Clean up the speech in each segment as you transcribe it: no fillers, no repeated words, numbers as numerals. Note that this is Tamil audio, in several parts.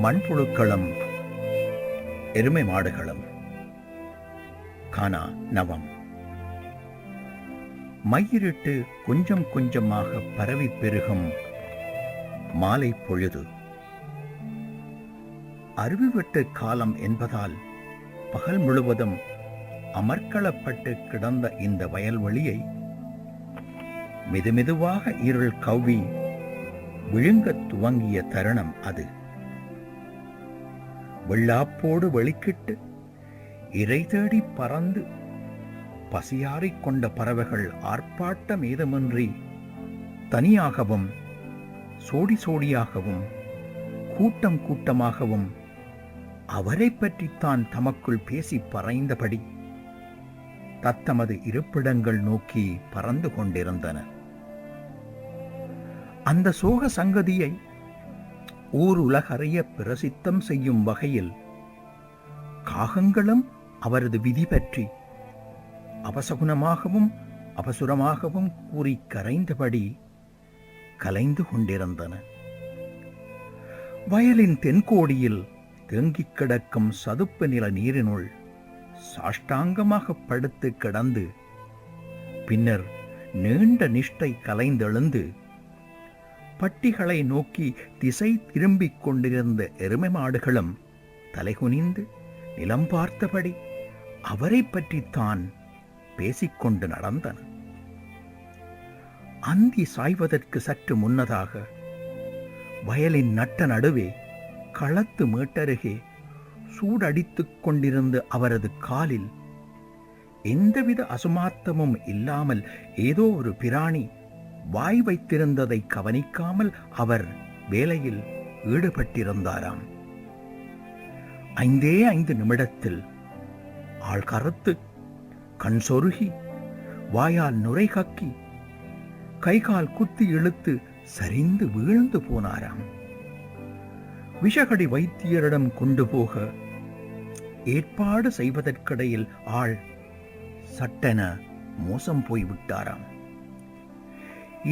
மண்புழுக்களும் எருமை மாடுகளும். கானா நவம். மயிரிட்டு கொஞ்சம் கொஞ்சமாக பரவி பெருகும் மாலை பொழுது. அருவிவெட்டு காலம் என்பதால் பகல் முழுவதும் அமர்க்களப்பட்டு கிடந்த இந்த வயல்வெளியை மெதுமெதுவாக இருள் கவ்வி விழுங்கத் துவங்கிய தருணம் அது. வெள்ளாப்போடு வெளிக்கிட்டு இரை தேடி பறந்து பசியாறிக் கொண்ட பறவைகள் ஆர்ப்பாட்டம் ஏதுமின்றி தனியாகவும் சோடி சோடியாகவும் கூட்டம் கூட்டமாகவும் அவரை பற்றித்தான் தமக்குள் பேசி பறைந்தபடி தத்தமது இருப்பிடங்கள் நோக்கி பறந்து கொண்டிருந்தன. அந்த சோக சங்கதியை ஊர் உலகறிய பிரசித்தம் செய்யும் வகையில் காகங்களும் அவரது விதி பற்றி அபசகுனமாகவும் அபசுரமாகவும் கூறி கரைந்தபடி கலைந்து கொண்டிருந்தன. வயலின் தென்கோடியில் தேங்கிக் கிடக்கும் சதுப்பு நில நீரினுள் சாஷ்டாங்கமாக படுத்து கிடந்து பின்னர் நீண்ட நிஷ்டை கலைந்தெழுந்து பட்டிகளை நோக்கி திசை திரும்பிக் கொண்டிருந்த எருமை மாடுகளும் தலைகுனிந்து நிலம் பார்த்தபடி அவரை பற்றித்தான் பேசிக்கொண்டு நடந்தன. அந்தி சாய்வதற்கு சற்று முன்னதாக வயலின் நட்ட நடுவே களத்து மேட்டருகே சூடடித்துக் கொண்டிருந்த அவரது காலில் எந்தவித அசுமாத்தமும் இல்லாமல் ஏதோ ஒரு பிராணி வாய் வைத்திருந்ததை கவனிக்காமல் அவர் வேலையில் ஈடுபட்டிருந்தாராம். 5 நிமிடத்தில் ஆள் கருத்து, கண் சொருகி, வாயால் நுரை கக்கி, கைகால் குத்தி இழுத்து சரிந்து வீழ்ந்து போனாராம். விஷகடி வைத்தியரிடம் கொண்டு போக ஏற்பாடு செய்வதற்கிடையில் ஆள் சட்டென மோசம் போய்விட்டாராம்.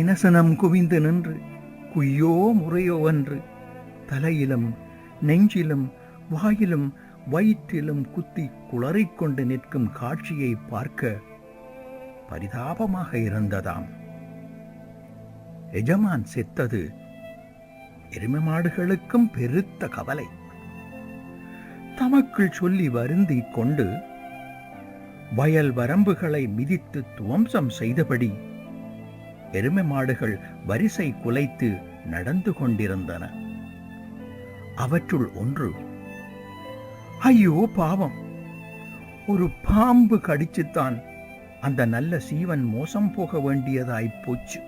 இனசனம் குவிந்து நின்று குய்யோ முறையோ என்று தலையிலும் நெஞ்சிலும் வாயிலும் வயிற்றிலும் குத்தி குளறிக்கொண்டு நிற்கும் காட்சியை பார்க்க பரிதாபமாக இருந்ததாம். எஜமான் செத்தது எருமை மாடுகளுக்கும் பெருத்த கவலை. தமக்குள் சொல்லி வருந்திக் கொண்டு வயல் வரம்புகளை மிதித்து துவம்சம் செய்தபடி எருமை மாடுகள் வரிசை குலைத்து நடந்து கொண்டிருந்தன. அவற்றுள் ஒன்று, ஐயோ பாவம், ஒரு பாம்பு கடிச்சுத்தான் அந்த நல்ல சீவன் மோசம் போக வேண்டியதாய் போச்சு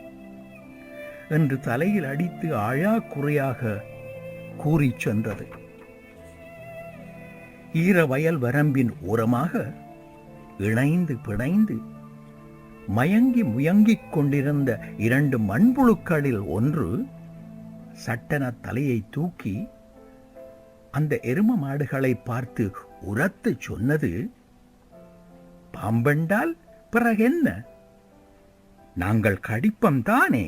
என்று தலையில் அடித்து அழா குறையாக கூறி சென்றது. ஈர வயல் வரம்பின் ஓரமாக இணைந்து பிணைந்து மயங்கி முயங்கிக் கொண்டிருந்த 2 மண்புழுக்களில் ஒன்று சட்டென தலையை தூக்கி அந்த எரும மாடுகளை பார்த்து உரத்து சொன்னது, பாம்பெண்டால் பிறகென்ன, நாங்கள் கடிப்பம் தானே.